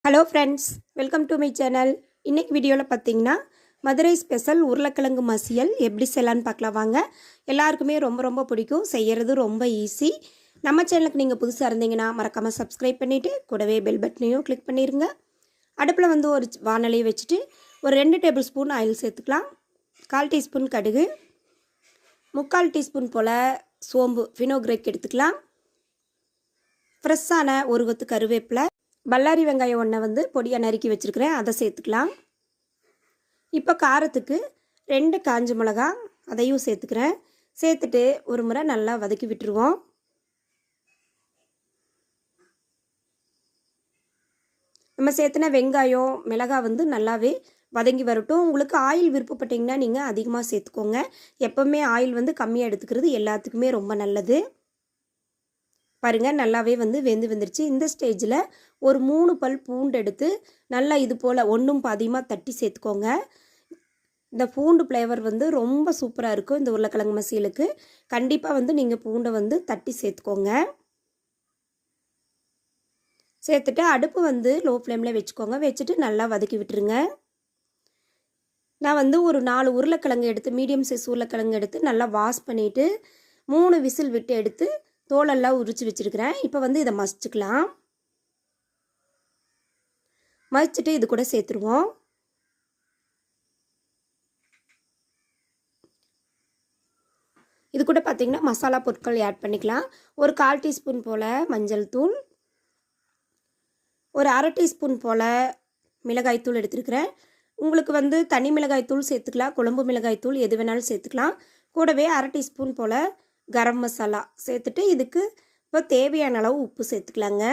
Hello friends, welcome to my channel. இன்றைக்கி வீடியோவில் பார்த்தீங்கன்னா மதுரை ஸ்பெஷல் உருளைக்கிழங்கு மசியல் எப்படி செய்யலான்னு பார்க்கலாம் வாங்க. எல்லாருக்குமே ரொம்ப ரொம்ப பிடிக்கும், செய்கிறது ரொம்ப ஈஸி. நம்ம சேனலுக்கு நீங்கள் புதுசாக இருந்தீங்கன்னா மறக்காமல் சப்ஸ்கிரைப் பண்ணிவிட்டு கூடவே பெல் பட்டனையும் கிளிக் பண்ணிடுங்க. அடுப்பில் வந்து ஒரு வானலியை வச்சுட்டு ஒரு 2 டேபிள் ஸ்பூன் ஆயில் சேர்த்துக்கலாம். 1/4 டீஸ்பூன் கடுகு, 3/4 டீஸ்பூன் போல் சோம்பு வினோக்ரேக் எடுத்துக்கலாம். ஃப்ரெஷ்ஷான ஒரு கொத்து கருவேப்பிலை, பல்லாரி வெங்காயம் ஒன்றை வந்து பொடியாக நறுக்கி வச்சுருக்கிறேன், அதை சேர்த்துக்கலாம். இப்போ காரத்துக்கு 2 காஞ்ச மிளகா அதையும் சேர்த்துக்கிறேன். சேர்த்துட்டு ஒரு முறை நல்லா வதக்கி விட்டுருவோம். நம்ம சேர்த்துன வெங்காயம் மிளகாய் வந்து நல்லாவே வதங்கி வரட்டும். உங்களுக்கு ஆயில் விருப்பப்பட்டிங்கன்னா நீங்கள் அதிகமாக சேர்த்துக்கோங்க. எப்போவுமே ஆயில் வந்து கம்மியாக எடுத்துக்கிறது எல்லாத்துக்குமே ரொம்ப நல்லது. பாருங்கள், நல்லாவே வந்து வெந்துருச்சு. இந்த ஸ்டேஜில் ஒரு 3 பல் பூண்டு எடுத்து நல்லா இது போல் ஒன்றும் பாதியமாக தட்டி சேர்த்துக்கோங்க. இந்த பூண்டு ஃப்ளேவர் வந்து ரொம்ப சூப்பராக இருக்கும் இந்த உருளைக்கிழங்கு மசியலுக்கு. கண்டிப்பாக வந்து நீங்கள் பூண்டை வந்து தட்டி சேர்த்துக்கோங்க. சேர்த்துட்டு அடுப்பு வந்து லோ ஃப்ளேமில் வச்சுக்கோங்க. வச்சுட்டு நல்லா வதக்கி விட்டுருங்க. நான் வந்து ஒரு 4 உருளைக்கிழங்கு எடுத்து, மீடியம் சைஸ் உருளைக்கிழங்கு எடுத்து நல்லா வாஷ் பண்ணிவிட்டு 3 விசில் விட்டு எடுத்து தோலெல்லாம் உரித்து வச்சுருக்கிறேன். இப்போ வந்து இதை மசிச்சுக்கலாம். மசிச்சுட்டு இது கூட சேர்த்துருவோம். இது கூட பார்த்திங்கன்னா மசாலா பொருட்கள் ஆட் பண்ணிக்கலாம். ஒரு 1/4 டீஸ்பூன் போல் மஞ்சள் தூள், ஒரு 1/2 டீஸ்பூன் போல் மிளகாய் தூள் எடுத்துருக்கிறேன். உங்களுக்கு வந்து தனி மிளகாய் தூள் சேர்த்துக்கலாம், குழம்பு மிளகாய் தூள் எது வேணாலும் சேர்த்துக்கலாம். கூடவே 1/2 டீஸ்பூன் போல் கரம் மசாலா சேர்த்துட்டு இதுக்கு இப்போ தேவையான அளவு உப்பு சேர்த்துக்கலாங்க.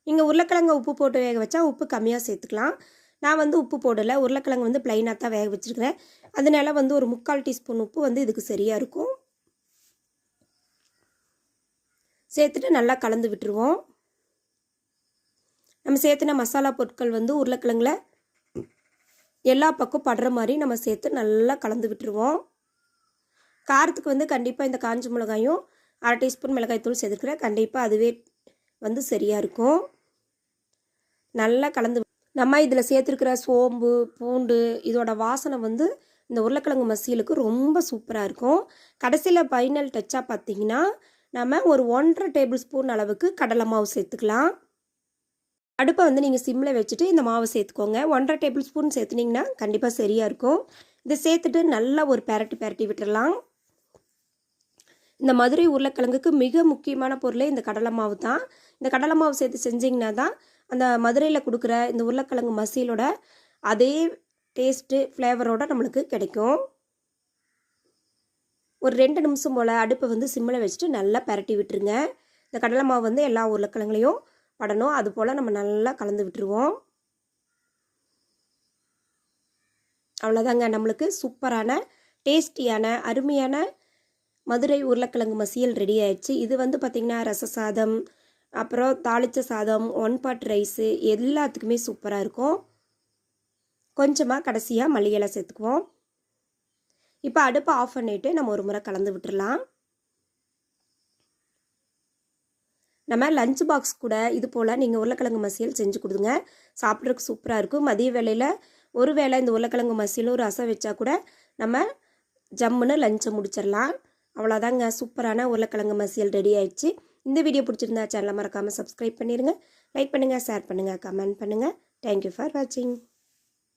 நீங்கள் உருளைக்கிழங்கு உப்பு போட்டு வேக வச்சா உப்பு கம்மியாக சேர்த்துக்கலாம். நான் வந்து உப்பு போடலை, உருளைக்கிழங்கு வந்து ப்ளைனாக தான் வேக வச்சுருக்கிறேன். அதனால வந்து ஒரு 3/4 டீஸ்பூன் உப்பு வந்து இதுக்கு சரியாக இருக்கும். சேர்த்துட்டு நல்லா கலந்து விட்டுருவோம். நம்ம சேர்த்துன மசாலா பொருட்கள் வந்து உருளைக்கிழங்குல எல்லா பக்கம் படுற மாதிரி நம்ம சேர்த்து நல்லா கலந்து விட்டுருவோம். காரத்துக்கு வந்து கண்டிப்பாக இந்த காஞ்ச மிளகாயும் 1/2 டீஸ்பூன் மிளகாய் தூள் சேர்த்துக்கிறேன். கண்டிப்பாக அதுவே வந்து சரியாக இருக்கும். நல்லா கலந்து நம்ம இதில் சேர்த்துருக்கிற சோம்பு பூண்டு இதோட வாசனை வந்து இந்த உருளைக்கிழங்கு மசியலுக்கு ரொம்ப சூப்பராக இருக்கும். கடைசியில் ஃபைனல் டச்சாக பார்த்திங்கன்னா நம்ம ஒரு 1/2 டேபிள் ஸ்பூன் அளவுக்கு கடலை மாவு சேர்த்துக்கலாம். அடுப்பை வந்து நீங்கள் சிம்மில் வச்சுட்டு இந்த மாவை சேர்த்துக்கோங்க. 1/2 டேபிள் ஸ்பூன் சேர்த்துனிங்கன்னா கண்டிப்பாக சரியாக இருக்கும். இதை சேர்த்துட்டு நல்லா ஒரு பெரட்டி விட்டுடலாம். இந்த மதுரை உருளைக்கிழங்குக்கு மிக முக்கியமான பொருளே இந்த கடலை மாவு தான். இந்த கடலை மாவு சேர்த்து செஞ்சிங்கன்னா தான் அந்த மதுரையில் கொடுக்குற இந்த உருளைக்கிழங்கு மசியலோட அதே டேஸ்ட்டு ஃப்ளேவரோடு நம்மளுக்கு கிடைக்கும். ஒரு 2 நிமிஷம் போல் அடுப்பை வந்து சிம்மில் வச்சுட்டு நல்லா பெரட்டி விட்டுருங்க. இந்த கடலை மாவு வந்து எல்லா உருளைக்கிழங்குலையும் படணும். அது போல் நம்ம நல்லா கலந்து விட்டுருவோம். அவ்வளோதாங்க, நம்மளுக்கு சூப்பரான டேஸ்டியான அருமையான மதுரை உருளைக்கிழங்கு மசியல் ரெடி ஆயிடுச்சு. இது வந்து பார்த்திங்கன்னா ரச சாதம், அப்புறம் தாளித்த சாதம், 1 பாட் ரைஸு எல்லாத்துக்குமே சூப்பராக இருக்கும். கொஞ்சமாக கடைசியாக மல்லி இலை சேர்த்துக்குவோம். இப்போ அடுப்பை ஆஃப் பண்ணிவிட்டு நம்ம ஒரு முறை கலந்து விட்டுடலாம். நம்ம லஞ்ச் பாக்ஸ் கூட இது போல் நீங்கள் உருளைக்கிழங்கு மசியல் செஞ்சு கொடுங்க, சாப்பிட்றதுக்கு சூப்பராக இருக்கும். மதிய வேளையில் ஒரு வேளை இந்த உருளைக்கிழங்கு மசியலும் ரசம் வச்சா கூட நம்ம ஜம்முன்னு லஞ்சை முடிச்சிடலாம். அவ்வளோதாங்க, சூப்பரான உருளைக்கிழங்கு மசியல் ரெடி ஆயிடுச்சு. இந்த வீடியோ பிடிச்சிருந்தா சேனலை மறக்காமல் சப்ஸ்கிரைப் பண்ணிடுங்க. லைக் பண்ணுங்கள், ஷேர் பண்ணுங்கள், கமெண்ட் பண்ணுங்கள். தேங்க்யூ ஃபார் வாட்சிங்.